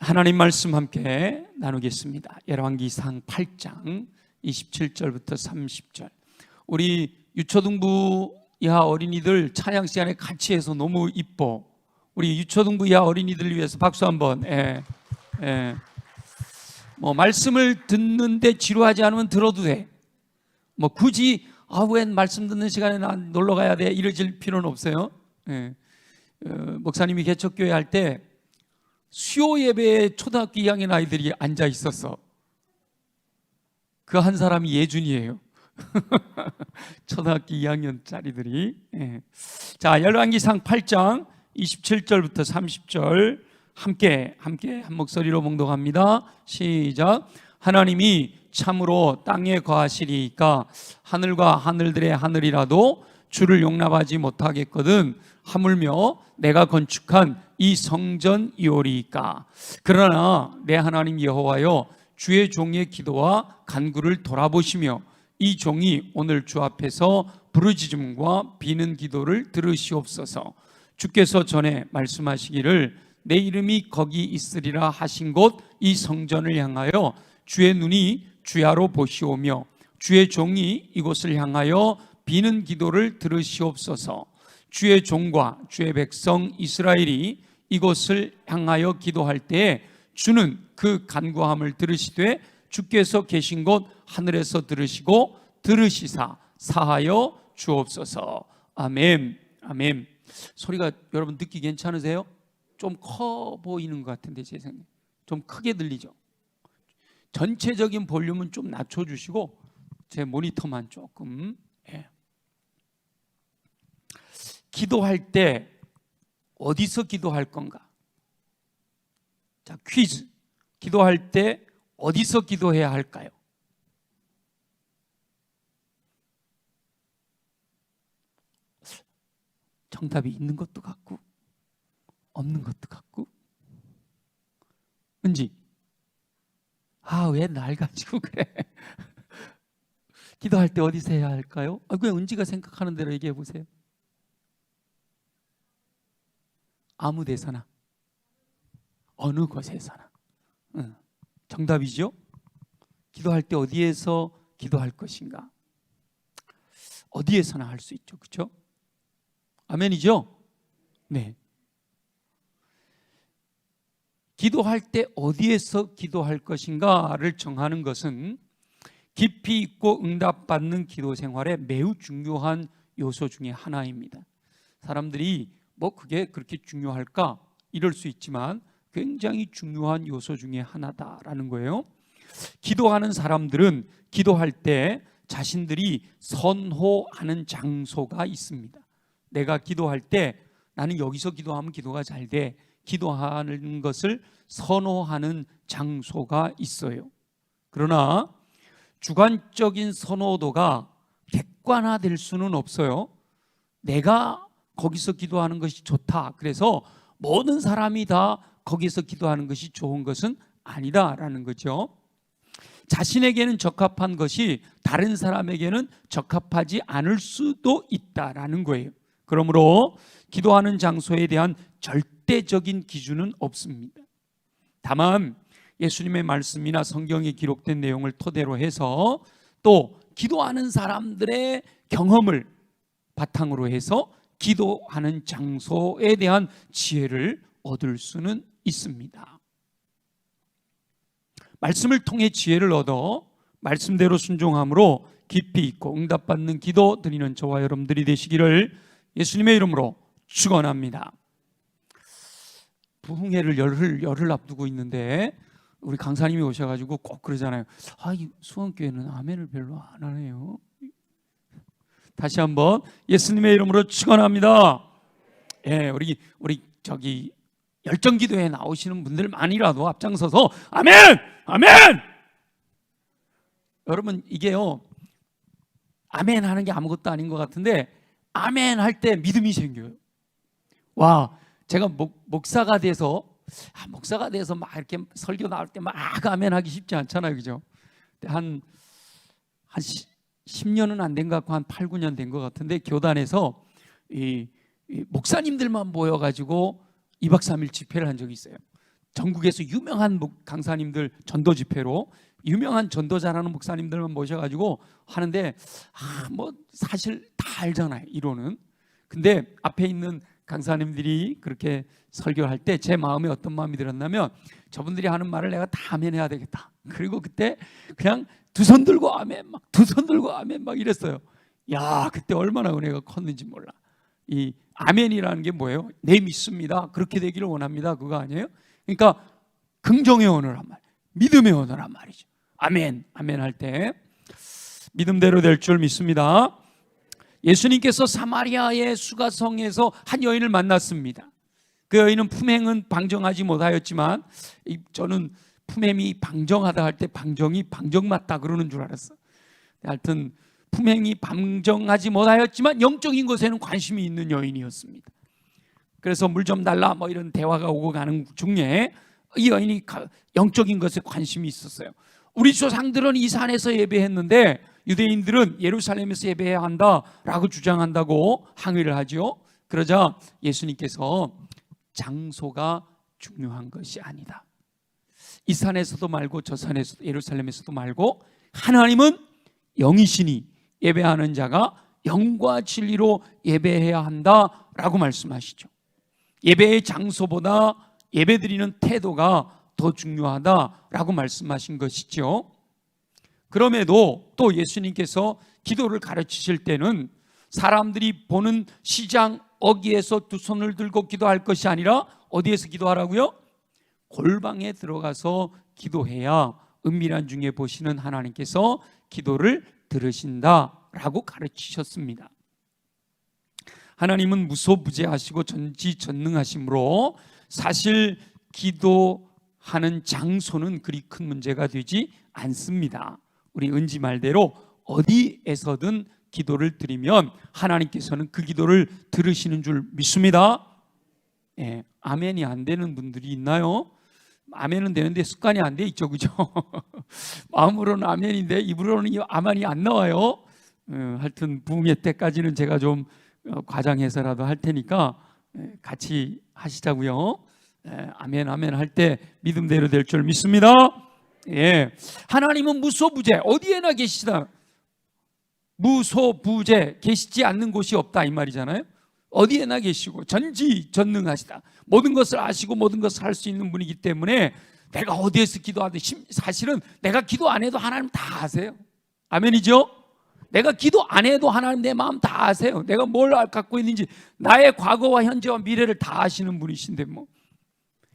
하나님 말씀 함께 나누겠습니다. 열왕기상 8장 27절부터 30절. 우리 유초등부 이하 어린이들 찬양 시간에 같이 해서 너무 이뻐. 우리 유초등부 이하 어린이들을 위해서 박수 한번. 말씀을 듣는데 지루하지 않으면 들어도 돼. 굳이 웬 말씀 듣는 시간에 난 놀러 가야 돼 이러질 필요는 없어요. 목사님이 개척교회 할 때 수요 예배에 초등학교 2학년 아이들이 앉아 있었어. 그 한 사람이 예준이에요. 초등학교 2학년짜리들이. 자, 열왕기상 8장 27절부터 30절 함께 한 목소리로 봉독합니다. 시작. 하나님이 참으로 땅에 거하시리이까 하늘과 하늘들의 하늘이라도 주를 용납하지 못하겠거든 하물며 내가 건축한 이 성전이오리이까. 그러나 내 하나님 여호와여, 주의 종의 기도와 간구를 돌아보시며 이 종이 오늘 주 앞에서 부르짖음과 비는 기도를 들으시옵소서. 주께서 전에 말씀하시기를 내 이름이 거기 있으리라 하신 곳 이 성전을 향하여 주의 눈이 주야로 보시오며 주의 종이 이곳을 향하여 비는 기도를 들으시옵소서. 주의 종과 주의 백성 이스라엘이 이곳을 향하여 기도할 때에 주는 그 간구함을 들으시되 주께서 계신 곳 하늘에서 들으시고 들으시사 사하여 주옵소서. 아멘. 아멘. 소리가 여러분 듣기 괜찮으세요? 좀 커 보이는 것 같은데 제 생각에 좀 크게 들리죠? 전체적인 볼륨은 좀 낮춰주시고 제 모니터만 조금. 기도할 때 어디서 기도할 건가? 자, 퀴즈. 기도할 때 어디서 기도해야 할까요? 정답이 있는 것도 같고 없는 것도 같고. 은지, 왜 날 가지고 그래? 기도할 때 어디서 해야 할까요? 그냥 은지가 생각하는 대로 얘기해 보세요. 아무 데서나 어느 곳에서나. 정답이죠? 기도할 때 어디에서 기도할 것인가? 어디에서나 할 수 있죠. 그렇죠? 아멘이죠? 네. 기도할 때 어디에서 기도할 것인가를 정하는 것은 깊이 있고 응답받는 기도 생활에 매우 중요한 요소 중에 하나입니다. 사람들이 그게 그렇게 중요할까? 이럴 수 있지만 굉장히 중요한 요소 중에 하나다라는 거예요. 기도하는 사람들은 기도할 때 자신들이 선호하는 장소가 있습니다. 내가 기도할 때 나는 여기서 기도하면 기도가 잘 돼. 기도하는 것을 선호하는 장소가 있어요. 그러나 주관적인 선호도가 객관화될 수는 없어요. 내가 거기서 기도하는 것이 좋다, 그래서 모든 사람이 다 거기서 기도하는 것이 좋은 것은 아니다라는 거죠. 자신에게는 적합한 것이 다른 사람에게는 적합하지 않을 수도 있다라는 거예요. 그러므로 기도하는 장소에 대한 절대적인 기준은 없습니다. 다만 예수님의 말씀이나 성경에 기록된 내용을 토대로 해서 또 기도하는 사람들의 경험을 바탕으로 해서 기도하는 장소에 대한 지혜를 얻을 수는 있습니다. 말씀을 통해 지혜를 얻어 말씀대로 순종함으로 깊이 있고 응답받는 기도 드리는 저와 여러분들이 되시기를 예수님의 이름으로 축원합니다. 부흥회를 열흘 앞두고 있는데 우리 강사님이 오셔가지고 꼭 그러잖아요. 이 수원교회는 아멘을 별로 안 하네요. 다시 한번 예수님의 이름으로 축원합니다. 우리 저기 열정기도에 나오시는 분들만이라도 앞장서서 아멘! 아멘! 여러분, 이게요, 아멘 하는 게 아무것도 아닌 것 같은데 아멘 할 때 믿음이 생겨요. 제가 목사가 돼서 막 이렇게 설교 나올 때 막 아멘 하기 쉽지 않잖아요. 그죠? 한 10년은 안 된 것 같고 한 8, 9년 된 것 같은데 교단에서 이 목사님들만 모여가지고 2박 3일 집회를 한 적이 있어요. 전국에서 유명한 강사님들 전도 집회로 유명한 전도 잘하는 목사님들만 모셔가지고 하는데 뭐 사실 다 알잖아요, 이론은. 근데 앞에 있는 강사님들이 그렇게 설교할 때 제 마음에 어떤 마음이 들었냐면 저분들이 하는 말을 내가 다 아멘 해야 되겠다. 그리고 그때 그냥 두 손 들고 아멘, 막 두 손 들고 아멘 막 이랬어요. 야, 그때 얼마나 은혜가 컸는지 몰라. 이 아멘이라는 게 뭐예요? 네, 믿습니다, 그렇게 되기를 원합니다, 그거 아니에요? 그러니까 긍정의 언어란 말, 믿음의 언어란 말이죠. 아멘, 아멘 할 때 믿음대로 될 줄 믿습니다. 예수님께서 사마리아의 수가성에서 한 여인을 만났습니다. 그 여인은 품행은 방정하지 못하였지만, 저는 품행이 방정하다 할 때 방정이 방정 맞다 그러는 줄 알았어. 하여튼 품행이 방정하지 못하였지만 영적인 것에는 관심이 있는 여인이었습니다. 그래서 물 좀 달라 뭐 이런 대화가 오고 가는 중에 이 여인이 영적인 것에 관심이 있었어요. 우리 조상들은 이 산에서 예배했는데 유대인들은 예루살렘에서 예배해야 한다라고 주장한다고 항의를 하죠. 그러자 예수님께서 장소가 중요한 것이 아니다, 이 산에서도 말고 저 산에서도, 예루살렘에서도 말고 하나님은 영이시니 예배하는 자가 영과 진리로 예배해야 한다라고 말씀하시죠. 예배의 장소보다 예배드리는 태도가 더 중요하다라고 말씀하신 것이죠. 그럼에도 또 예수님께서 기도를 가르치실 때는 사람들이 보는 시장 어귀에서 두 손을 들고 기도할 것이 아니라 어디에서 기도하라고요? 골방에 들어가서 기도해야 은밀한 중에 보시는 하나님께서 기도를 들으신다라고 가르치셨습니다. 하나님은 무소부재하시고 전지전능하시므로 사실 기도하는 장소는 그리 큰 문제가 되지 않습니다. 우리 은지 말대로 어디에서든 기도를 드리면 하나님께서는 그 기도를 들으시는 줄 믿습니다. 예, 아멘이 안 되는 분들이 있나요? 아멘은 되는데 습관이 안 돼 있죠, 그죠? 마음으로는 아멘인데 입으로는 아멘이 안 나와요. 하여튼 부흥회 때까지는 제가 좀 과장해서라도 할 테니까 같이 하시자고요. 아멘 아멘 할 때 믿음대로 될 줄 믿습니다. 예, 하나님은 무소부재, 어디에나 계시다. 무소부재, 계시지 않는 곳이 없다 이 말이잖아요. 어디에나 계시고 전지전능하시다. 모든 것을 아시고 모든 것을 할 수 있는 분이기 때문에 내가 어디에서 기도하든 사실은 내가 기도 안 해도 하나님 다 아세요. 아멘이죠? 내가 기도 안 해도 하나님 내 마음 다 아세요. 내가 뭘 갖고 있는지, 나의 과거와 현재와 미래를 다 아시는 분이신데 뭐.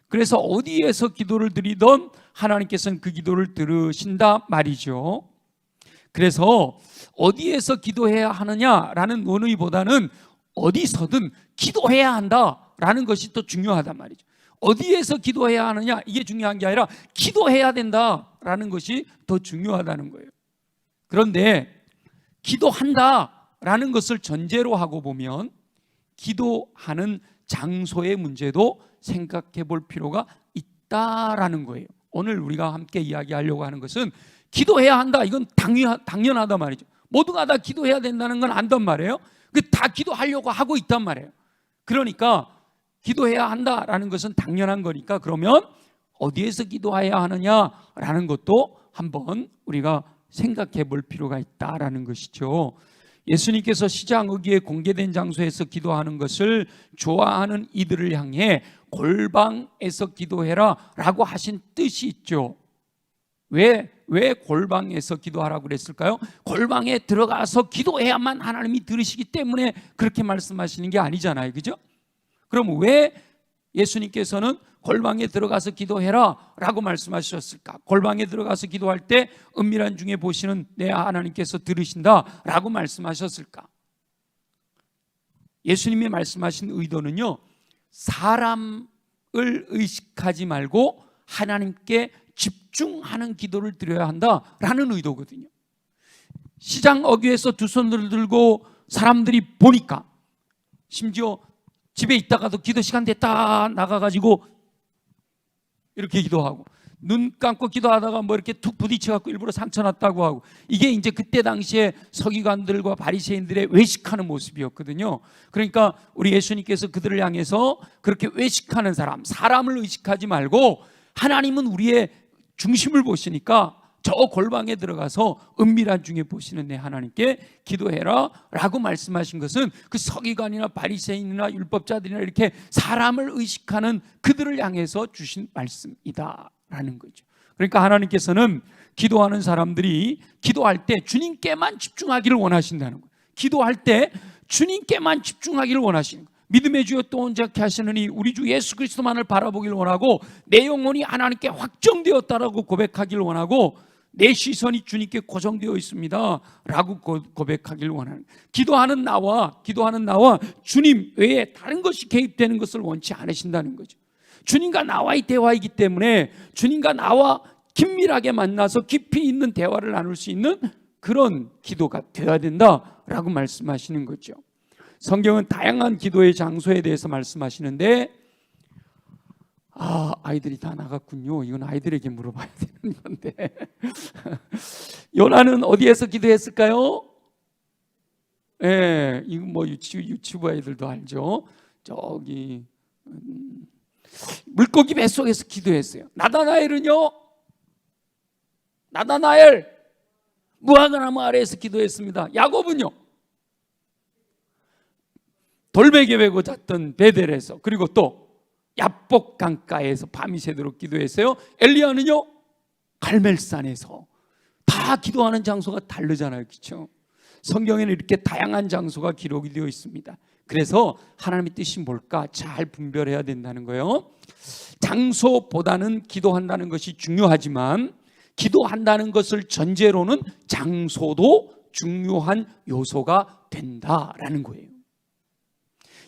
그래서 어디에서 기도를 드리던 하나님께서는 그 기도를 들으신다 말이죠. 그래서 어디에서 기도해야 하느냐라는 논의보다는 어디서든 기도해야 한다라는 것이 더 중요하단 말이죠. 어디에서 기도해야 하느냐 이게 중요한 게 아니라 기도해야 된다라는 것이 더 중요하다는 거예요. 그런데 기도한다라는 것을 전제로 하고 보면 기도하는 장소의 문제도 생각해 볼 필요가 있다라는 거예요. 오늘 우리가 함께 이야기하려고 하는 것은 기도해야 한다, 이건 당연하다 말이죠. 모두가 다 기도해야 된다는 건 안단 말이에요. 다 기도하려고 하고 있단 말이에요. 그러니까 기도해야 한다라는 것은 당연한 거니까 그러면 어디에서 기도해야 하느냐라는 것도 한번 우리가 생각해 볼 필요가 있다라는 것이죠. 예수님께서 시장 어귀에 공개된 장소에서 기도하는 것을 좋아하는 이들을 향해 골방에서 기도해라 라고 하신 뜻이 있죠. 왜 골방에서 기도하라고 그랬을까요? 골방에 들어가서 기도해야만 하나님이 들으시기 때문에 그렇게 말씀하시는 게 아니잖아요, 그죠? 그럼 왜 예수님께서는 골방에 들어가서 기도해라 라고 말씀하셨을까? 골방에 들어가서 기도할 때 은밀한 중에 보시는 내 하나님께서 들으신다 라고 말씀하셨을까? 예수님이 말씀하신 의도는요, 사람을 의식하지 말고 하나님께 집중하는 기도를 드려야 한다라는 의도거든요. 시장 어귀에서 두 손을 들고 사람들이 보니까, 심지어 집에 있다가도 기도 시간 됐다 나가가지고 이렇게 기도하고, 눈 감고 기도하다가 뭐 이렇게 툭 부딪혀갖고 일부러 상처 났다고 하고, 이게 이제 그때 당시에 서기관들과 바리새인들의 외식하는 모습이었거든요. 그러니까 우리 예수님께서 그들을 향해서 그렇게 외식하는 사람을 의식하지 말고 하나님은 우리의 중심을 보시니까 저 골방에 들어가서 은밀한 중에 보시는 내 하나님께 기도해라 라고 말씀하신 것은 그 서기관이나 바리새인이나 율법자들이나 이렇게 사람을 의식하는 그들을 향해서 주신 말씀이다 라는 거죠. 그러니까 하나님께서는 기도하는 사람들이 기도할 때 주님께만 집중하기를 원하신다는 거예요. 기도할 때 주님께만 집중하기를 원하시는 거예요. 믿음의 주여 또 온전케 하시느니 우리 주 예수 그리스도만을 바라보기를 원하고 내 영혼이 하나님께 확정되었다라고 고백하기를 원하고 내 시선이 주님께 고정되어 있습니다 라고 고백하기를 원하는, 기도하는 나와 주님 외에 다른 것이 개입되는 것을 원치 않으신다는 거죠. 주님과 나와의 대화이기 때문에 주님과 나와 긴밀하게 만나서 깊이 있는 대화를 나눌 수 있는 그런 기도가 되어야 된다라고 말씀하시는 거죠. 성경은 다양한 기도의 장소에 대해서 말씀하시는데 아이들이 다 나갔군요. 이건 아이들에게 물어봐야 되는 건데 요나는 어디에서 기도했을까요? 예, 이거 뭐 유치부 아이들도 알죠. 저기 물고기 뱃속에서 기도했어요. 나다나엘은요? 나다나엘 무화과나무 아래에서 기도했습니다. 야곱은요? 돌베개 메고 잤던 베델에서, 그리고 또 야복 강가에서 밤이 새도록 기도했어요. 엘리야는요? 갈멜산에서. 다 기도하는 장소가 다르잖아요, 그렇죠? 성경에는 이렇게 다양한 장소가 기록이 되어 있습니다. 그래서 하나님의 뜻이 뭘까 잘 분별해야 된다는 거예요. 장소보다는 기도한다는 것이 중요하지만 기도한다는 것을 전제로는 장소도 중요한 요소가 된다라는 거예요.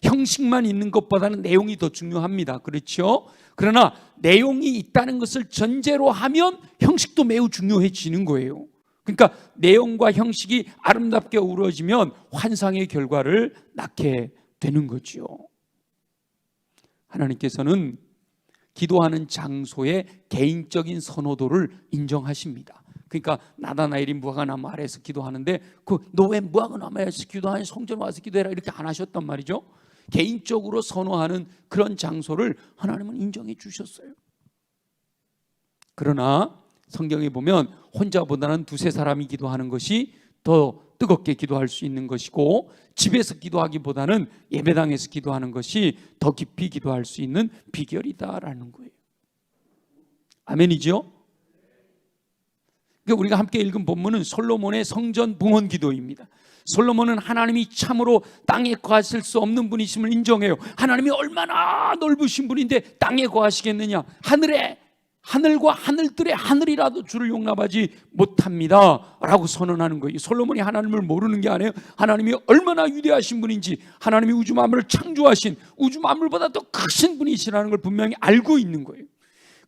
형식만 있는 것보다는 내용이 더 중요합니다. 그렇죠? 그러나 내용이 있다는 것을 전제로 하면 형식도 매우 중요해지는 거예요. 그러니까 내용과 형식이 아름답게 어우러지면 환상의 결과를 낳게 되는 거죠. 하나님께서는 기도하는 장소의 개인적인 선호도를 인정하십니다. 그러니까 나다나엘이 무화과나무 아래에서 기도하는데 너 왜 무화과나무 아래에서 기도하니 성전 와서 기도해라 이렇게 안 하셨단 말이죠. 개인적으로 선호하는 그런 장소를 하나님은 인정해 주셨어요. 그러나 성경에 보면 혼자보다는 두세 사람이 기도하는 것이 더 뜨겁게 기도할 수 있는 것이고 집에서 기도하기보다는 예배당에서 기도하는 것이 더 깊이 기도할 수 있는 비결이다라는 거예요. 아멘이죠? 그러니까 우리가 함께 읽은 본문은 솔로몬의 성전 봉헌 기도입니다. 솔로몬은 하나님이 참으로 땅에 거하실 수 없는 분이심을 인정해요. 하나님이 얼마나 넓으신 분인데 땅에 거하시겠느냐. 하늘과 하늘들의 하늘이라도 주를 용납하지 못합니다 라고 선언하는 거예요. 솔로몬이 하나님을 모르는 게 아니에요. 하나님이 얼마나 위대하신 분인지, 하나님이 우주 만물을 창조하신 우주 만물보다 더 크신 분이시라는 걸 분명히 알고 있는 거예요.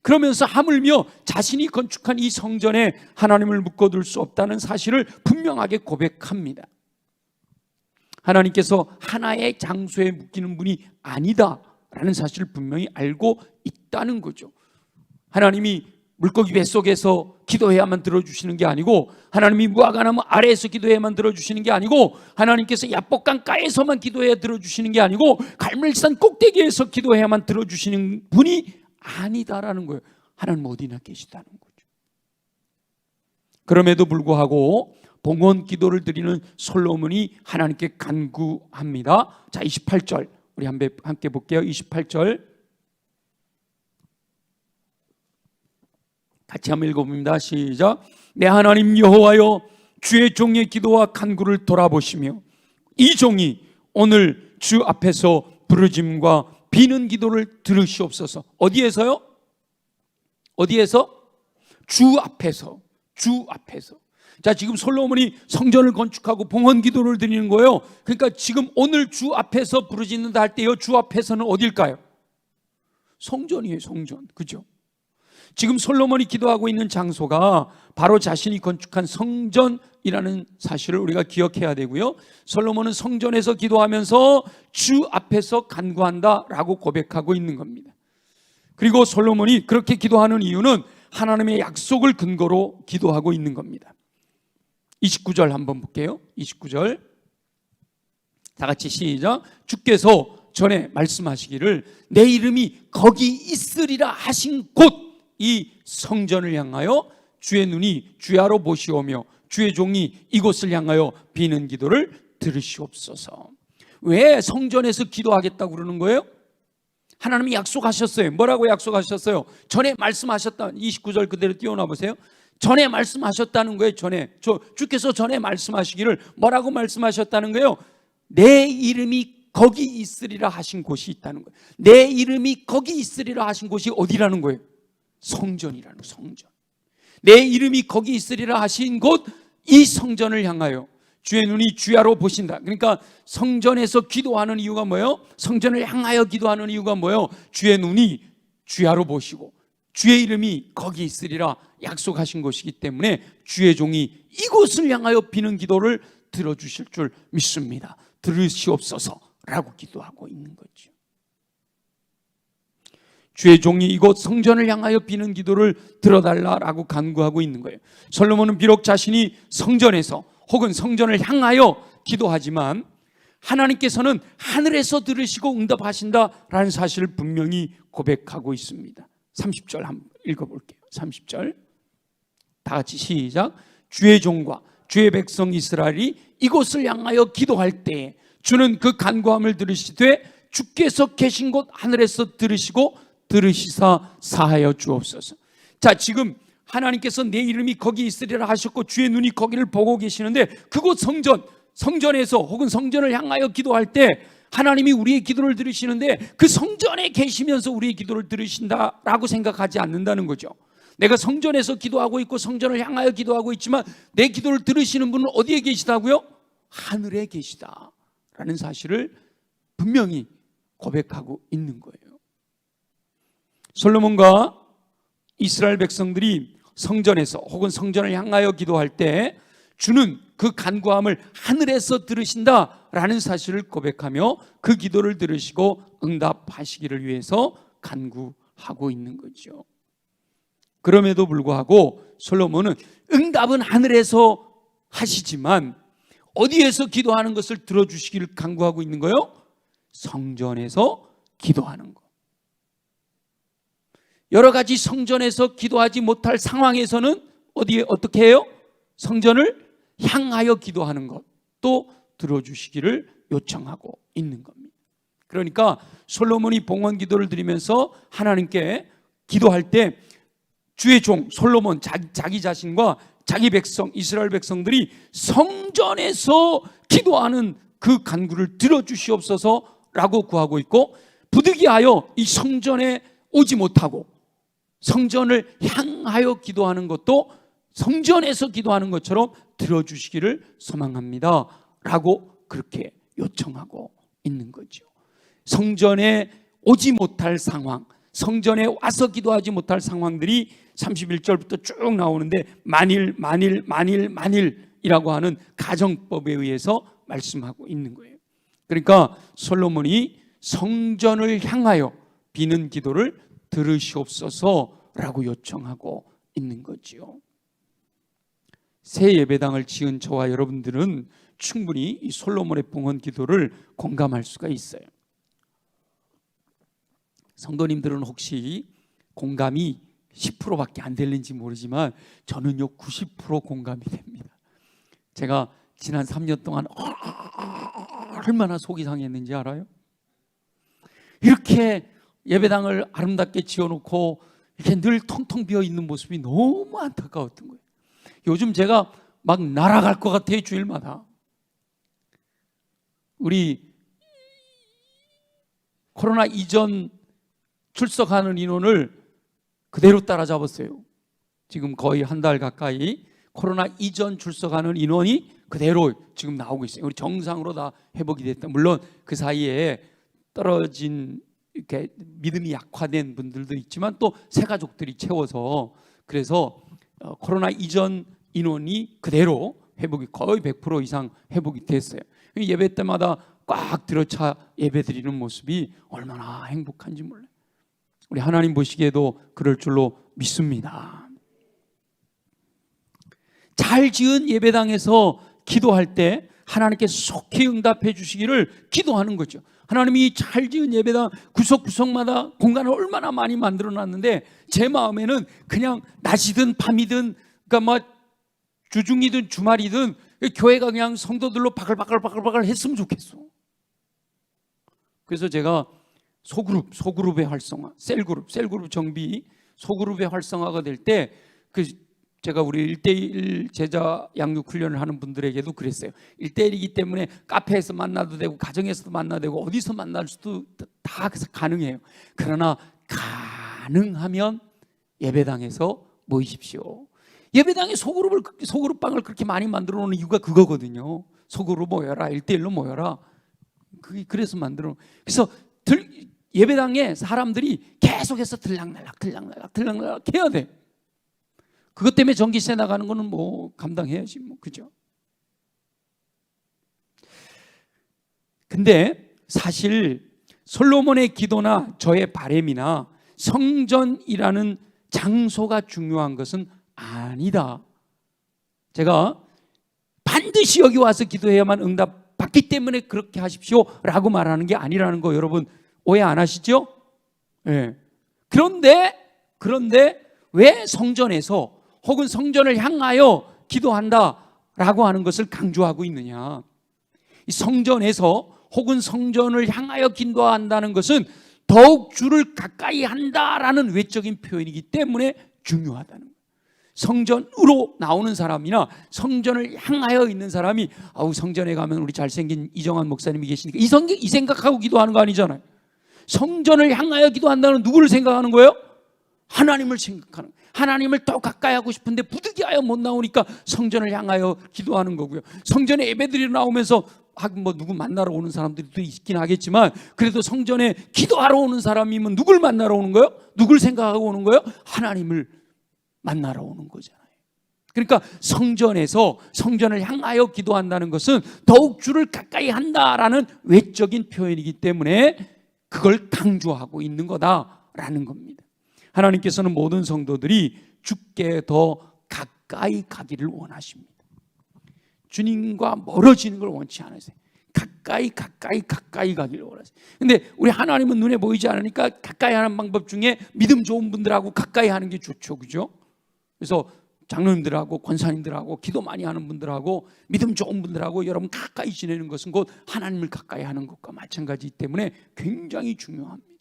그러면서 하물며 자신이 건축한 이 성전에 하나님을 묶어둘 수 없다는 사실을 분명하게 고백합니다. 하나님께서 하나의 장소에 묶이는 분이 아니다라는 사실을 분명히 알고 있다는 거죠. 하나님이 물고기 뱃속에서 기도해야만 들어주시는 게 아니고, 하나님이 무화과나무 아래에서 기도해야만 들어주시는 게 아니고, 하나님께서 야복강가에서만 기도해야 들어주시는 게 아니고, 갈멜산 꼭대기에서 기도해야만 들어주시는 분이 아니다라는 거예요. 하나님 어디나 계시다는 거죠. 그럼에도 불구하고 봉헌 기도를 드리는 솔로몬이 하나님께 간구합니다. 자, 28절 우리 함께 볼게요. 28절 같이 한번 읽어봅니다. 시작. 내 하나님 여호와여, 주의 종의 기도와 간구를 돌아보시며 이 종이 오늘 주 앞에서 부르짐과 비는 기도를 들으시옵소서. 어디에서요? 어디에서? 주 앞에서. 주 앞에서. 자, 지금 솔로몬이 성전을 건축하고 봉헌 기도를 드리는 거예요. 그러니까 지금 오늘 주 앞에서 부르짖는다 할 때요, 주 앞에서는 어딜까요? 성전이에요, 성전. 그죠? 지금 솔로몬이 기도하고 있는 장소가 바로 자신이 건축한 성전이라는 사실을 우리가 기억해야 되고요. 솔로몬은 성전에서 기도하면서 주 앞에서 간구한다라고 고백하고 있는 겁니다. 그리고 솔로몬이 그렇게 기도하는 이유는 하나님의 약속을 근거로 기도하고 있는 겁니다. 29절 한번 볼게요. 29절 다 같이 시작. 주께서 전에 말씀하시기를 내 이름이 거기 있으리라 하신 곳 이 성전을 향하여 주의 눈이 주야로 보시오며 주의 종이 이곳을 향하여 비는 기도를 들으시옵소서. 왜 성전에서 기도하겠다고 그러는 거예요? 하나님이 약속하셨어요. 뭐라고 약속하셨어요? 전에 말씀하셨다. 29절 그대로 띄워놔 보세요. 전에 말씀하셨다는 거예요. 주께서 전에 말씀하시기를 뭐라고 말씀하셨다는 거예요? 내 이름이 거기 있으리라 하신 곳이 있다는 거예요. 내 이름이 거기 있으리라 하신 곳이 어디라는 거예요? 성전이라는 거예요. 성전. 내 이름이 거기 있으리라 하신 곳, 이 성전을 향하여 주의 눈이 주야로 보신다. 그러니까 성전에서 기도하는 이유가 뭐예요? 성전을 향하여 기도하는 이유가 뭐예요? 주의 눈이 주야로 보시고 주의 이름이 거기 있으리라 약속하신 것이기 때문에 주의 종이 이곳을 향하여 비는 기도를 들어주실 줄 믿습니다. 들으시옵소서라고 기도하고 있는 거죠. 주의 종이 이곳 성전을 향하여 비는 기도를 들어달라라고 간구하고 있는 거예요. 솔로몬은 비록 자신이 성전에서 혹은 성전을 향하여 기도하지만 하나님께서는 하늘에서 들으시고 응답하신다라는 사실을 분명히 고백하고 있습니다. 30절 한번 읽어볼게요. 30절 다 같이 시작. 주의 종과 주의 백성 이스라엘이 이곳을 향하여 기도할 때에 주는 그 간구함을 들으시되 주께서 계신 곳 하늘에서 들으시고 들으시사 사하여 주옵소서. 자, 지금 하나님께서 내 이름이 거기 있으리라 하셨고 주의 눈이 거기를 보고 계시는데 그곳 성전에서 혹은 성전을 향하여 기도할 때 하나님이 우리의 기도를 들으시는데 그 성전에 계시면서 우리의 기도를 들으신다라고 생각하지 않는다는 거죠. 내가 성전에서 기도하고 있고 성전을 향하여 기도하고 있지만 내 기도를 들으시는 분은 어디에 계시다고요? 하늘에 계시다라는 사실을 분명히 고백하고 있는 거예요. 솔로몬과 이스라엘 백성들이 성전에서 혹은 성전을 향하여 기도할 때 주는 그 간구함을 하늘에서 들으신다라는 사실을 고백하며 그 기도를 들으시고 응답하시기를 위해서 간구하고 있는 거죠. 그럼에도 불구하고 솔로몬은 응답은 하늘에서 하시지만 어디에서 기도하는 것을 들어주시기를 간구하고 있는 거예요? 성전에서 기도하는 것. 여러 가지 성전에서 기도하지 못할 상황에서는 어떻게 해요? 성전을 향하여 기도하는 것도 들어주시기를 요청하고 있는 겁니다. 그러니까 솔로몬이 봉헌 기도를 드리면서 하나님께 기도할 때 주의 종 솔로몬 자기 자신과 자기 백성 이스라엘 백성들이 성전에서 기도하는 그 간구를 들어주시옵소서라고 구하고 있고, 부득이하여 이 성전에 오지 못하고 성전을 향하여 기도하는 것도 성전에서 기도하는 것처럼 들어주시기를 소망합니다 라고 그렇게 요청하고 있는 거죠. 성전에 오지 못할 상황, 성전에 와서 기도하지 못할 상황들이 31절부터 쭉 나오는데 만일이라고 하는 가정법에 의해서 말씀하고 있는 거예요. 그러니까 솔로몬이 성전을 향하여 비는 기도를 들으시옵소서라고 요청하고 있는 거지요. 새 예배당을 지은 저와 여러분들은 충분히 이 솔로몬의 봉헌 기도를 공감할 수가 있어요. 성도님들은 혹시 공감이 10%밖에 안 되는지 모르지만 저는요 90% 공감이 됩니다. 제가 지난 3년 동안 얼마나 속이 상했는지 알아요? 이렇게 예배당을 아름답게 지어놓고 이렇게 늘 텅텅 비어 있는 모습이 너무 안타까웠던 거예요. 요즘 제가 막 날아갈 것 같아요. 주일마다 우리 코로나 이전 출석하는 인원을 그대로 따라잡았어요. 지금 거의 한 달 가까이 코로나 이전 출석하는 인원이 그대로 지금 나오고 있어요. 우리 정상으로 다 회복이 됐다. 물론 그 사이에 떨어진 이렇게 믿음이 약화된 분들도 있지만 또 새 가족들이 채워서 그래서 코로나 이전 인원이 그대로 회복이 거의 100% 이상 회복이 됐어요. 예배 때마다 꽉 들어차 예배 드리는 모습이 얼마나 행복한지 몰라요. 우리 하나님 보시기에도 그럴 줄로 믿습니다. 잘 지은 예배당에서 기도할 때 하나님께 속히 응답해 주시기를 기도하는 거죠. 하나님이 잘 지은 예배당 구석구석마다 공간을 얼마나 많이 만들어 놨는데 제 마음에는 그냥 낮이든 밤이든 그러니까 뭐 주중이든 주말이든 교회가 그냥 성도들로 바글바글 했으면 좋겠어. 그래서 제가 소그룹의 활성화, 셀그룹 정비, 소그룹의 활성화가 될 때 제가 우리 1대1 제자 양육 훈련을 하는 분들에게도 그랬어요. 1대1이기 때문에 카페에서 만나도 되고 가정에서도 만나도 되고 어디서 만날 수도 다 가능해요. 그러나 가능하면 예배당에서 모이십시오. 예배당에 소그룹방을 그렇게 많이 만들어 놓는 이유가 그거거든요. 소그룹 모여라, 1대1로 모여라. 그래서 만들어. 그래서 예배당에 사람들이 계속해서 들락날락 해야 돼. 그것 때문에 전기세 나가는 거는 뭐 감당해야지 뭐, 그죠? 근데 사실 솔로몬의 기도나 저의 바램이나 성전이라는 장소가 중요한 것은 아니다. 제가 반드시 여기 와서 기도해야만 응답 받기 때문에 그렇게 하십시오 라고 말하는 게 아니라는 거 여러분 오해 안 하시죠? 네. 그런데 왜 성전에서 혹은 성전을 향하여 기도한다라고 하는 것을 강조하고 있느냐? 이 성전에서 혹은 성전을 향하여 기도한다는 것은 더욱 주를 가까이 한다라는 외적인 표현이기 때문에 중요하다는 거예요. 성전으로 나오는 사람이나 성전을 향하여 있는 사람이 성전에 가면 우리 잘생긴 이정환 목사님이 계시니까 이 생각하고 기도하는 거 아니잖아요. 성전을 향하여 기도한다는 누구를 생각하는 거예요? 하나님을 생각하는 거예요. 하나님을 더 가까이 하고 싶은데 부득이하여 못 나오니까 성전을 향하여 기도하는 거고요. 성전에 예배드리러 나오면서 뭐 누구 만나러 오는 사람들도 있긴 하겠지만 그래도 성전에 기도하러 오는 사람이면 누굴 만나러 오는 거예요? 누굴 생각하고 오는 거예요? 하나님을 만나러 오는 거잖아요. 그러니까 성전에서 성전을 향하여 기도한다는 것은 더욱 주를 가까이 한다라는 외적인 표현이기 때문에 그걸 강조하고 있는 거다라는 겁니다. 하나님께서는 모든 성도들이 주께 더 가까이 가기를 원하십니다. 주님과 멀어지는 걸 원치 않으세요. 가까이 가기를 원하세요. 근데 우리 하나님은 눈에 보이지 않으니까 가까이 하는 방법 중에 믿음 좋은 분들하고 가까이 하는 게 좋죠, 그죠? 그래서 장로님들하고 권사님들하고 기도 많이 하는 분들하고 믿음 좋은 분들하고 여러분 가까이 지내는 것은 곧 하나님을 가까이 하는 것과 마찬가지이기 때문에 굉장히 중요합니다.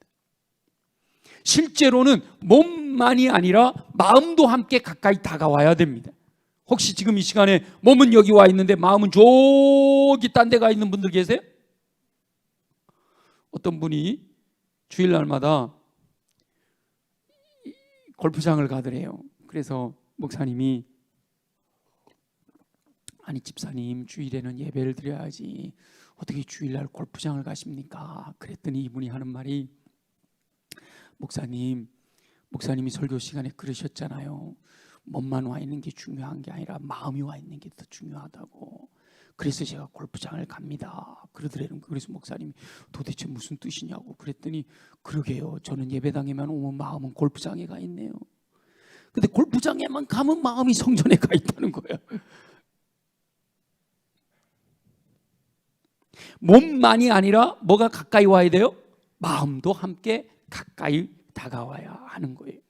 실제로는 몸만이 아니라 마음도 함께 가까이 다가와야 됩니다. 혹시 지금 이 시간에 몸은 여기 와 있는데 마음은 저기 딴 데 가 있는 분들 계세요? 어떤 분이 주일날마다 골프장을 가더래요. 그래서 목사님이 아니 집사님 주일에는 예배를 드려야지 어떻게 주일날 골프장을 가십니까? 그랬더니 이분이 하는 말이 목사님이 설교 시간에 그러셨잖아요. 몸만 와 있는 게 중요한 게 아니라 마음이 와 있는 게 더 중요하다고. 그래서 제가 골프장을 갑니다. 그러더래요. 그래서 목사님이 도대체 무슨 뜻이냐고 그랬더니 그러게요. 저는 예배당에만 오면 마음은 골프장에 가 있네요. 근데 골프장에만 가면 마음이 성전에 가 있다는 거예요. 몸만이 아니라 뭐가 가까이 와야 돼요? 마음도 함께 가까이 다가와야 하는 거예요.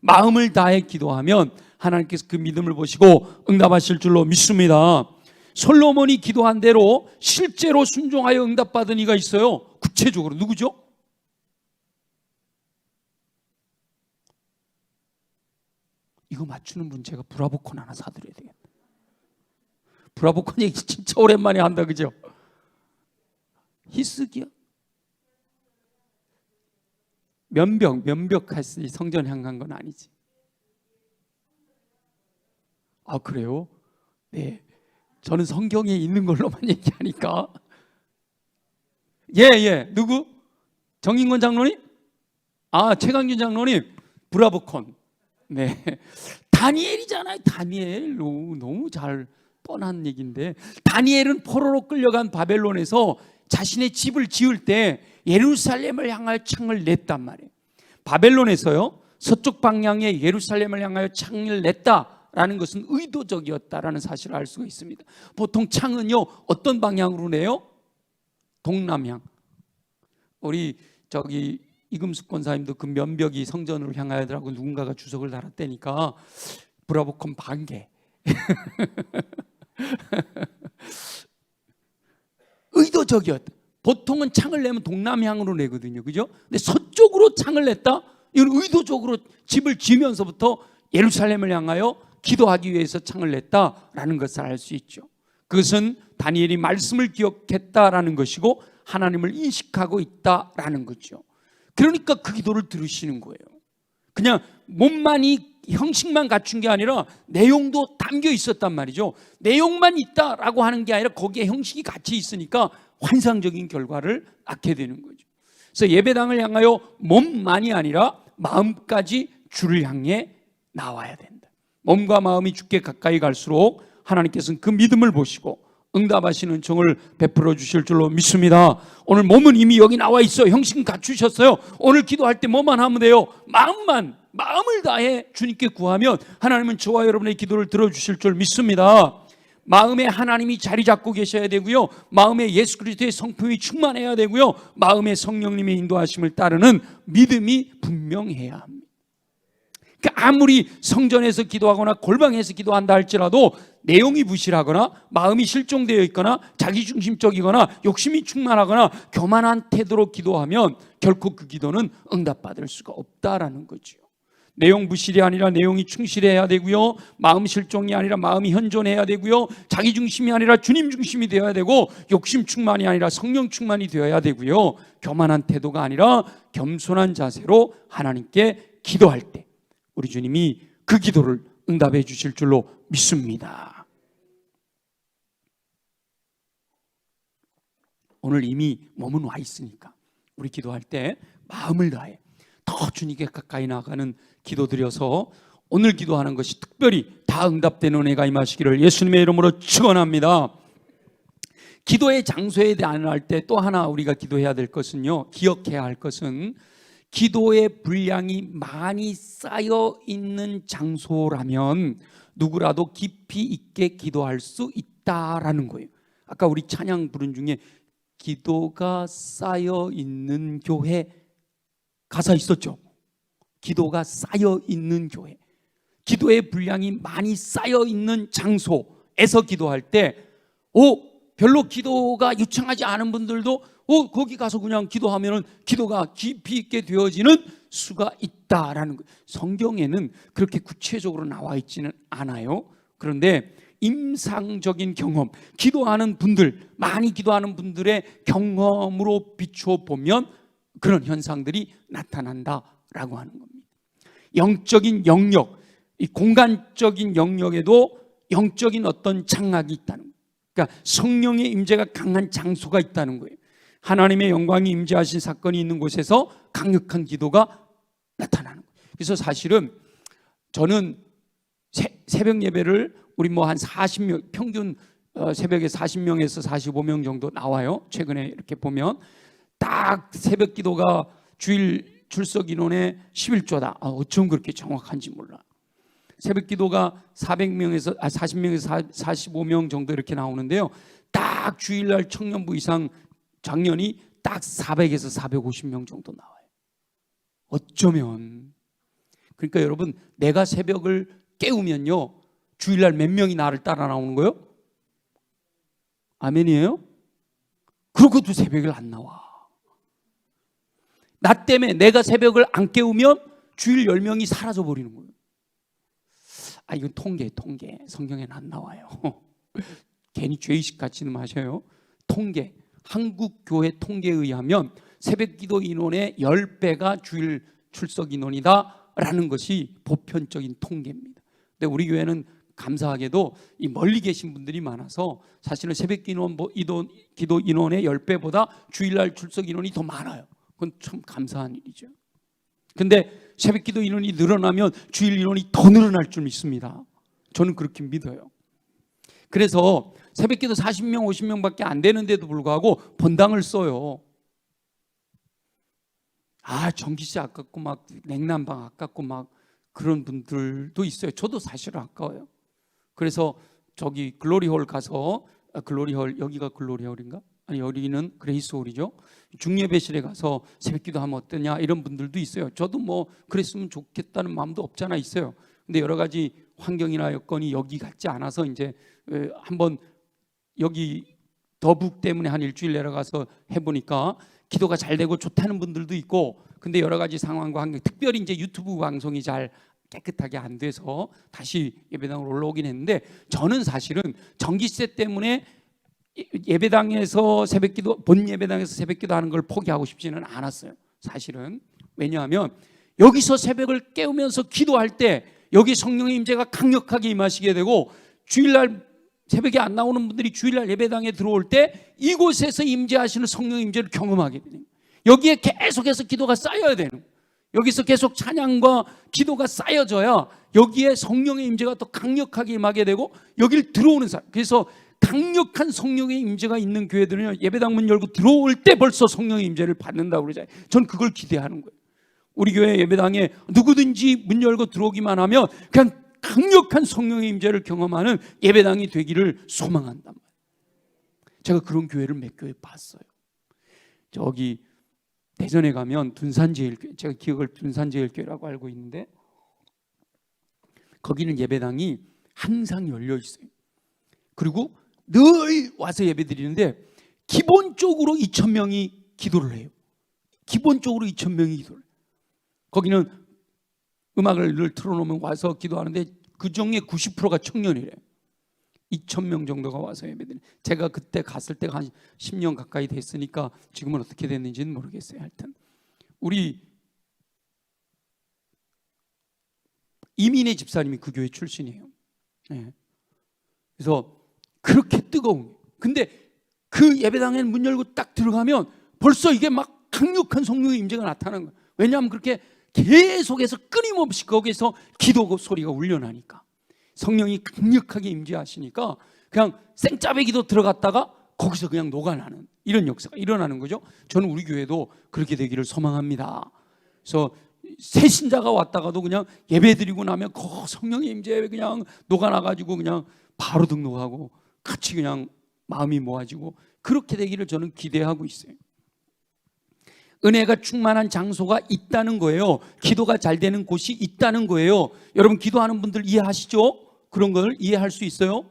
마음을 다해 기도하면 하나님께서 그 믿음을 보시고 응답하실 줄로 믿습니다. 솔로몬이 기도한 대로 실제로 순종하여 응답받은 이가 있어요. 구체적으로 누구죠? 이거 맞추는 분 제가 브라보콘 하나 사드려야 되겠다. 브라보콘 얘기 진짜 오랜만에 한다, 그죠? 히스기야? 면벽했으니 성전 향한 건 아니지. 아, 그래요? 네. 저는 성경에 있는 걸로만 얘기하니까. 예. 누구? 정인권 장로님? 아, 최강준 장로님. 브라보콘. 네. 다니엘이잖아요. 다니엘. 너무 잘 뻔한 얘기인데. 다니엘은 포로로 끌려간 바벨론에서 자신의 집을 지을 때 예루살렘을 향하여 창을 냈단 말이에요. 바벨론에서요, 서쪽 방향에 예루살렘을 향하여 창을 냈다라는 것은 의도적이었다라는 사실을 알 수가 있습니다. 보통 창은요, 어떤 방향으로 내요? 동남향. 우리 저기 이금숙 권사님도 그 면벽이 성전으로 향하더라고 누군가가 주석을 달았다니까 브라보콘 반개. 의도적이었다. 보통은 창을 내면 동남향으로 내거든요, 그죠? 근데 서쪽으로 창을 냈다? 이건 의도적으로 집을 지으면서부터 예루살렘을 향하여 기도하기 위해서 창을 냈다라는 것을 알 수 있죠. 그것은 다니엘이 말씀을 기억했다라는 것이고 하나님을 인식하고 있다라는 거죠. 그러니까 그 기도를 들으시는 거예요. 그냥 몸만이 형식만 갖춘 게 아니라 내용도 담겨 있었단 말이죠. 내용만 있다라고 하는 게 아니라 거기에 형식이 같이 있으니까 환상적인 결과를 낳게 되는 거죠. 그래서 예배당을 향하여 몸만이 아니라 마음까지 주를 향해 나와야 된다. 몸과 마음이 주께 가까이 갈수록 하나님께서는 그 믿음을 보시고 응답하시는 정을 베풀어 주실 줄로 믿습니다. 오늘 몸은 이미 여기 나와 있어요. 형식은 갖추셨어요. 오늘 기도할 때 뭐만 하면 돼요? 마음을 다해 주님께 구하면 하나님은 저와 여러분의 기도를 들어주실 줄 믿습니다. 마음에 하나님이 자리 잡고 계셔야 되고요, 마음에 예수 그리스도의 성품이 충만해야 되고요, 마음에 성령님의 인도하심을 따르는 믿음이 분명해야 합니다. 그러니까 아무리 성전에서 기도하거나 골방에서 기도한다 할지라도 내용이 부실하거나 마음이 실종되어 있거나 자기중심적이거나 욕심이 충만하거나 교만한 태도로 기도하면 결코 그 기도는 응답받을 수가 없다라는 거죠. 내용 부실이 아니라 내용이 충실해야 되고요, 마음 실종이 아니라 마음이 현존해야 되고요, 자기 중심이 아니라 주님 중심이 되어야 되고, 욕심 충만이 아니라 성령 충만이 되어야 되고요, 교만한 태도가 아니라 겸손한 자세로 하나님께 기도할 때 우리 주님이 그 기도를 응답해 주실 줄로 믿습니다. 오늘 이미 몸은 와 있으니까 우리 기도할 때 마음을 다해 더 주님께 가까이 나가는 기도 드려서 오늘 기도하는 것이 특별히 다 응답되는 은혜가 임하시기를 예수님의 이름으로 축원합니다. 기도의 장소에 대한 때 또 하나 우리가 기도해야 될 것은요, 기억해야 할 것은 기도의 분량이 많이 쌓여 있는 장소라면 누구라도 깊이 있게 기도할 수 있다라는 거예요. 아까 우리 찬양 부른 중에 기도가 쌓여 있는 교회 가사 있었죠. 기도가 쌓여 있는 교회, 기도의 분량이 많이 쌓여 있는 장소에서 기도할 때 별로 기도가 유창하지 않은 분들도 거기 가서 그냥 기도하면은 기도가 깊이 있게 되어지는 수가 있다라는 거예요. 성경에는 그렇게 구체적으로 나와 있지는 않아요. 그런데 임상적인 경험, 기도하는 분들, 많이 기도하는 분들의 경험으로 비추어 보면 그런 현상들이 나타난다라고 하는 겁니다. 영적인 영역, 이 공간적인 영역에도 영적인 어떤 장악이 있다는 거예요. 그러니까 성령의 임재가 강한 장소가 있다는 거예요. 하나님의 영광이 임재하신 사건이 있는 곳에서 강력한 기도가 나타나는 거예요. 그래서 사실은 저는 새벽 예배를 우리 뭐 한 40명, 평균 새벽에 40명에서 45명 정도 나와요. 최근에 이렇게 보면 딱 새벽 기도가 주일 출석 인원의 11조다. 어쩜 그렇게 정확한지 몰라. 새벽 기도가 40명에서 45명 정도 이렇게 나오는데요, 딱 주일날 청년부 이상 작년이 딱 400에서 450명 정도 나와요. 어쩌면 그러니까 여러분, 내가 새벽을 깨우면요 주일날 몇 명이 나를 따라 나오는 거예요? 아멘이에요? 그러고도 새벽을 안 나와. 나 때문에 내가 새벽을 안 깨우면 주일 10명이 사라져 버리는 거예요. 이건 통계. 성경에는 안 나와요. 괜히 죄의식 갖지는 마셔요. 통계, 한국 교회 통계에 의하면 새벽 기도 인원의 10배가 주일 출석 인원이다라는 것이 보편적인 통계입니다. 근데 우리 교회는 감사하게도 이 멀리 계신 분들이 많아서 사실은 새벽 기도 인원의 10배보다 주일날 출석 인원이 더 많아요. 그건 참 감사한 일이죠. 근데 새벽 기도 인원이 늘어나면 주일 인원이 더 늘어날 줄 믿습니다. 저는 그렇게 믿어요. 그래서 새벽 기도 40명, 50명밖에 안 되는데도 불구하고 본당을 써요. 전기세 아깝고 막 냉난방 아깝고 막 그런 분들도 있어요. 저도 사실은 아까워요. 그래서 저기 글로리홀 가서 글로리홀, 여기가 글로리홀인가? 아니 여기는 그레이스홀이죠. 중예배실에 가서 새벽기도 하면 어떠냐 이런 분들도 있어요. 저도 뭐 그랬으면 좋겠다는 마음도 없지 않아 있어요. 근데 여러 가지 환경이나 여건이 여기 같지 않아서 이제 한번 여기 더북 때문에 한 일주일 내려가서 해보니까 기도가 잘 되고 좋다는 분들도 있고, 근데 여러 가지 상황과 환경, 특별히 이제 유튜브 방송이 잘 깨끗하게 안 돼서 다시 예배당으로 올라오긴 했는데, 저는 사실은 전기세 때문에 예배당에서 새벽기도, 본 예배당에서 새벽기도 하는 걸 포기하고 싶지는 않았어요. 사실은. 왜냐하면 여기서 새벽을 깨우면서 기도할 때 여기 성령의 임재가 강력하게 임하시게 되고, 주일날 새벽에 안 나오는 분들이 주일날 예배당에 들어올 때 이곳에서 임재하시는 성령의 임재를 경험하게 되는 거예요. 여기에 계속해서 기도가 쌓여야 되는 거예요. 여기서 계속 찬양과 기도가 쌓여져야 여기에 성령의 임재가 더 강력하게 임하게 되고 여길 들어오는 사람, 그래서 강력한 성령의 임재가 있는 교회들은 예배당 문 열고 들어올 때 벌써 성령의 임재를 받는다고 그러잖아요. 전 그걸 기대하는 거예요. 우리 교회 예배당에 누구든지 문 열고 들어오기만 하면 그냥 강력한 성령의 임재를 경험하는 예배당이 되기를 소망한단 말이에요. 제가 그런 교회를 몇 교회 봤어요. 저기 대전에 가면 둔산제일교회, 제가 기억을 둔산제일교회라고 알고 있는데 거기는 예배당이 항상 열려 있어요. 그리고 늘 와서 예배 드리는데 기본적으로 2,000명이 기도를 해요. 기본적으로 2,000명이 기도를 해요. 거기는 음악을 늘 틀어놓으면 와서 기도하는데 그 중에 90%가 청년이래요. 2,000명 정도가 와서 예배드려요. 제가 그때 갔을 때가 한 10년 가까이 됐으니까 지금은 어떻게 됐는지는 모르겠어요. 하여튼 우리 이민혜 집사님이 그 교회 출신이에요. 네. 그래서 그렇게 뜨거운 거예요. 근데 그 예배당에 문 열고 딱 들어가면 벌써 이게 막 강력한 성령의 임재가 나타나는 거예요. 왜냐하면 그렇게 계속해서 끊임없이 거기서 기도 소리가 울려나니까, 성령이 강력하게 임재하시니까 그냥 생짜배 기도 들어갔다가 거기서 그냥 녹아나는 이런 역사가 일어나는 거죠. 저는 우리 교회도 그렇게 되기를 소망합니다. 그래서 새 신자가 왔다가도 그냥 예배 드리고 나면 그 성령의 임재에 그냥 녹아나가지고 그냥 바로 등록하고 같이 그냥 마음이 모아지고 그렇게 되기를 저는 기대하고 있어요. 은혜가 충만한 장소가 있다는 거예요. 기도가 잘 되는 곳이 있다는 거예요. 여러분 기도하는 분들 이해하시죠? 그런 걸 이해할 수 있어요?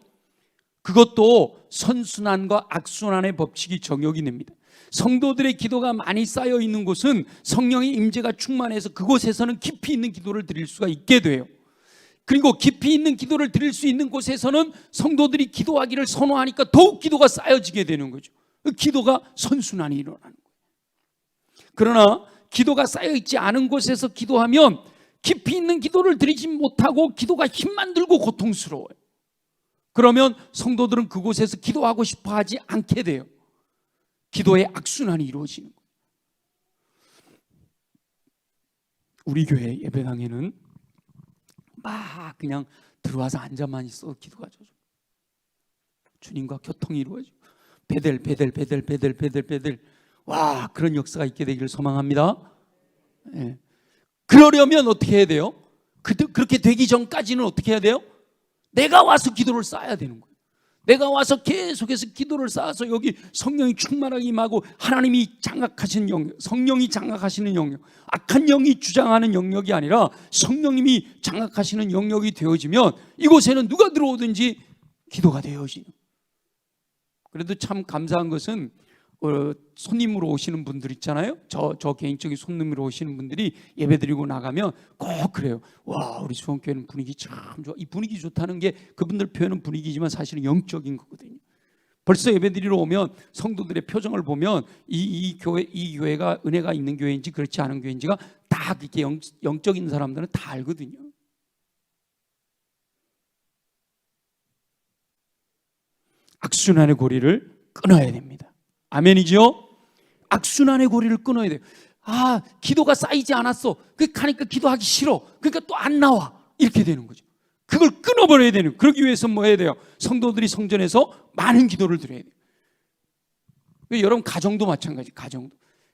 그것도 선순환과 악순환의 법칙이 적용이 됩니다. 성도들의 기도가 많이 쌓여 있는 곳은 성령의 임재가 충만해서 그곳에서는 깊이 있는 기도를 드릴 수가 있게 돼요. 그리고 깊이 있는 기도를 드릴 수 있는 곳에서는 성도들이 기도하기를 선호하니까 더욱 기도가 쌓여지게 되는 거죠. 그 기도가 선순환이 일어나는 거예요. 그러나 기도가 쌓여있지 않은 곳에서 기도하면 깊이 있는 기도를 드리지 못하고 기도가 힘만 들고 고통스러워요. 그러면 성도들은 그곳에서 기도하고 싶어 하지 않게 돼요. 기도의 악순환이 이루어지는 거예요. 우리 교회 예배당에는 막 그냥 들어와서 앉아만 있어도 기도가 져요. 주님과 교통이 이루어지고 배들 와, 그런 역사가 있게 되기를 소망합니다. 예. 그러려면 어떻게 해야 돼요? 그렇게 되기 전까지는 어떻게 해야 돼요? 내가 와서 기도를 쌓아야 되는 거예요. 내가 와서 계속해서 기도를 쌓아서 여기 성령이 충만하게 임하고 하나님이 장악하시는 영역, 성령이 장악하시는 영역, 악한 영이 주장하는 영역이 아니라 성령님이 장악하시는 영역이 되어지면 이곳에는 누가 들어오든지 기도가 되어지는. 그래도 참 감사한 것은 손님으로 오시는 분들 있잖아요. 저 개인적인 손님으로 오시는 분들이 예배 드리고 나가면 꼭 그래요. 와, 우리 수원교회는 분위기 참 좋아. 이 분위기 좋다는 게 그분들 표현은 분위기지만 사실은 영적인 거거든요. 벌써 예배 드리러 오면 성도들의 표정을 보면 이 교회가 은혜가 있는 교회인지 그렇지 않은 교회인지가 다 그렇게 영적인 사람들은 다 알거든요. 악순환의 고리를 끊어야 됩니다. 아멘이죠? 악순환의 고리를 끊어야 돼요. 아, 기도가 쌓이지 않았어. 그러니까 기도하기 싫어. 그러니까 또 안 나와. 이렇게 되는 거죠. 그걸 끊어버려야 되는 거예요. 그러기 위해서 뭐 해야 돼요? 성도들이 성전에서 많은 기도를 드려야 돼요. 여러분 가정도 마찬가지.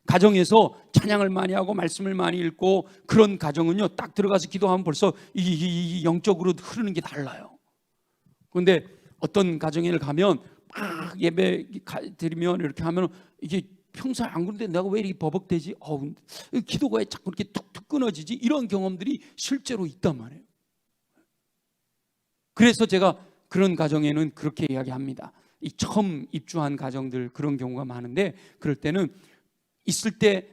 가정에서 찬양을 많이 하고 말씀을 많이 읽고 그런 가정은요, 딱 들어가서 기도하면 벌써 이 영적으로 흐르는 게 달라요. 그런데 어떤 가정에 가면 막 예배 드리면 이렇게 하면 이게 평소에 안 그런데 내가 왜 이렇게 버벅대지? 기도가 자꾸 이렇게 툭툭 끊어지지? 이런 경험들이 실제로 있단 말이에요. 그래서 제가 그런 가정에는 그렇게 이야기합니다. 이 처음 입주한 가정들 그런 경우가 많은데, 그럴 때는 있을 때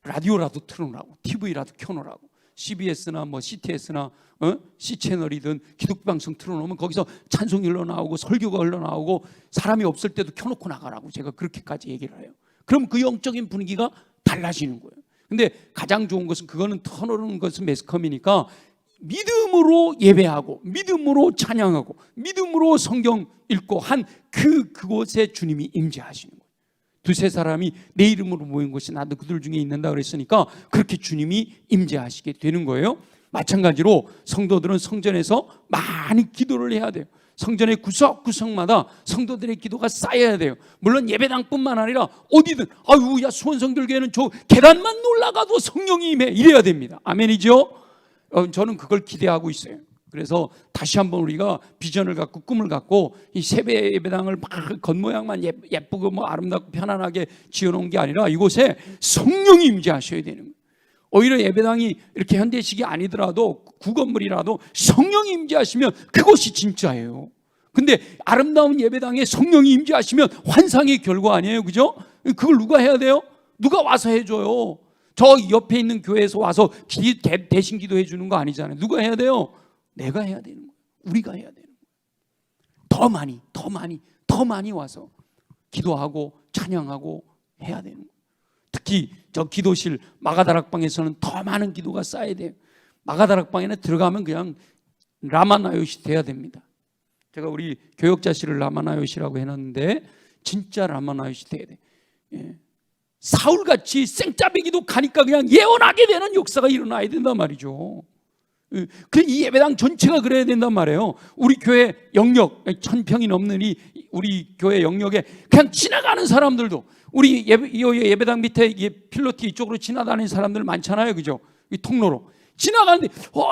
라디오라도 틀어놓으라고, TV라도 켜놓으라고. CBS나 뭐 CTS나 C채널이든 기독방송 틀어놓으면 거기서 찬송이 흘러나오고 설교가 흘러나오고 사람이 없을 때도 켜놓고 나가라고 제가 그렇게까지 얘기를 해요. 그럼 그 영적인 분위기가 달라지는 거예요. 근데 가장 좋은 것은, 그거는 터놓는 것은 매스컴이니까 믿음으로 예배하고 믿음으로 찬양하고 믿음으로 성경 읽고 한 그곳에 주님이 임재하시는 거예요. 두세 사람이 내 이름으로 모인 곳이 나도 그들 중에 있는다 그랬으니까 그렇게 주님이 임재하시게 되는 거예요. 마찬가지로 성도들은 성전에서 많이 기도를 해야 돼요. 성전의 구석구석마다 성도들의 기도가 쌓여야 돼요. 물론 예배당뿐만 아니라 어디든, 야 수원성결교회는 저 계단만 올라가도 성령이 임해, 이래야 됩니다. 아멘이죠? 저는 그걸 기대하고 있어요. 그래서 다시 한번 우리가 비전을 갖고 꿈을 갖고 이 세배 예배당을 막 겉모양만 예쁘고 뭐 아름답고 편안하게 지어놓은 게 아니라 이곳에 성령이 임재하셔야 되는 거예요. 오히려 예배당이 이렇게 현대식이 아니더라도 구건물이라도 성령이 임재하시면 그것이 진짜예요. 근데 아름다운 예배당에 성령이 임재하시면 환상의 결과 아니에요, 그죠? 그걸 누가 해야 돼요? 누가 와서 해줘요? 저 옆에 있는 교회에서 와서 대신 기도해 주는 거 아니잖아요. 누가 해야 돼요? 내가 해야 되는 거예요. 우리가 해야 되는 거예요. 더 많이 와서 기도하고 찬양하고 해야 되는 거예요. 특히 저 기도실 마가다락방에서는 더 많은 기도가 쌓여야 돼요. 마가다락방에는 들어가면 그냥 라마나요시 돼야 됩니다. 제가 우리 교역자실을 라마나요시라고 해놨는데 진짜 라마나요시 돼야 돼요. 예. 사울같이 생짜배기도 가니까 그냥 예언하게 되는 역사가 일어나야 된단 말이죠. 이 예배당 전체가 그래야 된단 말이에요. 우리 교회 영역 1000평이 넘는 우리 교회 영역에 그냥 지나가는 사람들도, 우리 예배당 밑에 필로티 이쪽으로 지나다니는 사람들 많잖아요, 그죠? 이 통로로 지나가는데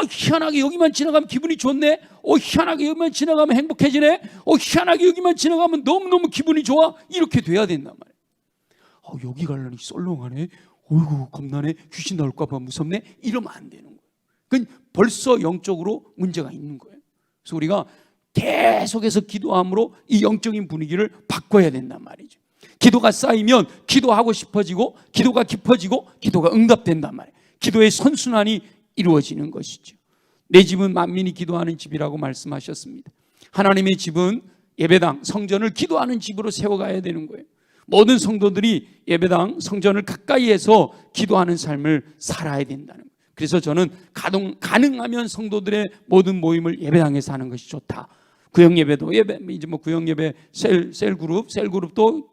희한하게 여기만 지나가면 기분이 좋네. 희한하게 여기만 지나가면 행복해지네. 희한하게 여기만 지나가면 너무너무 기분이 좋아. 이렇게 돼야 된단 말이에요. 여기 가려니 썰렁하네. 어이구 겁나네. 귀신 나올까 봐 무섭네. 이러면 안 되는 거예요. 그건 벌써 영적으로 문제가 있는 거예요. 그래서 우리가 계속해서 기도함으로 이 영적인 분위기를 바꿔야 된단 말이죠. 기도가 쌓이면 기도하고 싶어지고 기도가 깊어지고 기도가 응답된단 말이에요. 기도의 선순환이 이루어지는 것이죠. 내 집은 만민이 기도하는 집이라고 말씀하셨습니다. 하나님의 집은 예배당, 성전을 기도하는 집으로 세워가야 되는 거예요. 모든 성도들이 예배당, 성전을 가까이에서 기도하는 삶을 살아야 된다는 거예요. 그래서 저는 가능하면 성도들의 모든 모임을 예배당에서 하는 것이 좋다. 구역예배도 이제 뭐 구역예배 셀그룹도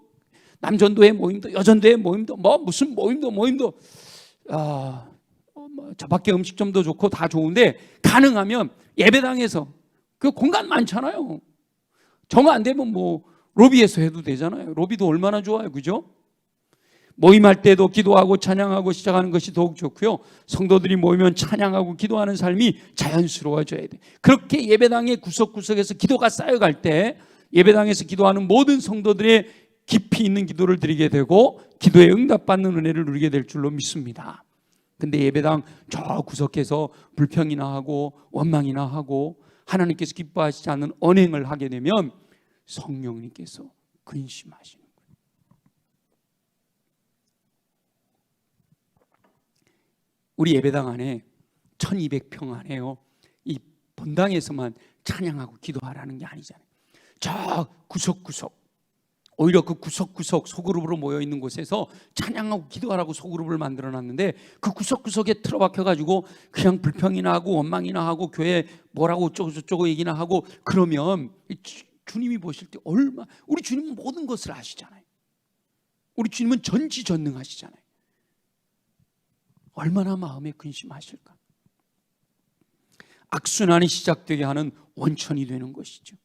남전도회 모임도 여전도회 모임도 뭐 무슨 모임도 저밖에 음식점도 좋고 다 좋은데 가능하면 예배당에서 그 공간 많잖아요. 정 안 되면 뭐 로비에서 해도 되잖아요. 로비도 얼마나 좋아요, 그죠? 모임할 때도 기도하고 찬양하고 시작하는 것이 더욱 좋고요. 성도들이 모이면 찬양하고 기도하는 삶이 자연스러워져야 돼. 그렇게 예배당의 구석구석에서 기도가 쌓여갈 때 예배당에서 기도하는 모든 성도들의 깊이 있는 기도를 드리게 되고 기도에 응답받는 은혜를 누리게 될 줄로 믿습니다. 근데 예배당 저 구석에서 불평이나 하고 원망이나 하고 하나님께서 기뻐하시지 않는 언행을 하게 되면 성령님께서 근심하시는 거예요. 우리 예배당 안에 1200평 안에요, 이 본당에서만 찬양하고 기도하라는 게 아니잖아요. 저 구석구석, 오히려 그 구석구석 소그룹으로 모여있는 곳에서 찬양하고 기도하라고 소그룹을 만들어놨는데 그 구석구석에 틀어박혀가지고 그냥 불평이나 하고 원망이나 하고 교회 뭐라고 어쩌고 얘기나 하고 그러면 주님이 보실 때 우리 주님은 모든 것을 아시잖아요. 우리 주님은 전지전능하시잖아요. 얼마나 마음에 근심하실까. 악순환이 시작되게 하는 원천이 되는 것이죠.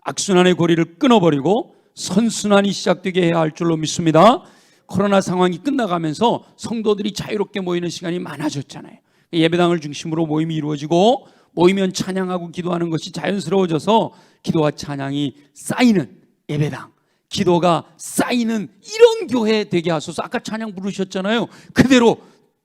악순환의 고리를 끊어버리고 선순환이 시작되게 해야 할 줄로 믿습니다. 코로나 상황이 끝나가면서 성도들이 자유롭게 모이는 시간이 많아졌잖아요. 예배당을 중심으로 모임이 이루어지고 모이면 찬양하고 기도하는 것이 자연스러워져서 기도와 찬양이 쌓이는 예배당, 기도가 쌓이는 이런 교회 되게 하소서. 아까 찬양 부르셨잖아요. 그대로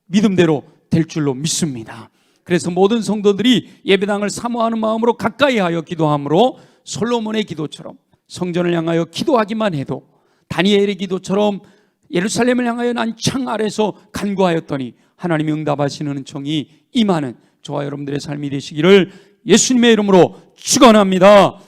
믿음대로 될 줄로 믿습니다. 그래서 모든 성도들이 예배당을 사모하는 마음으로 가까이 하여 기도함으로 솔로몬의 기도처럼 성전을 향하여 기도하기만 해도 다니엘의 기도처럼 예루살렘을 향하여 난 창 아래서 간구하였더니 하나님이 응답하시는 은총이 임하는 저와 여러분들의 삶이 되시기를 예수님의 이름으로 축원합니다.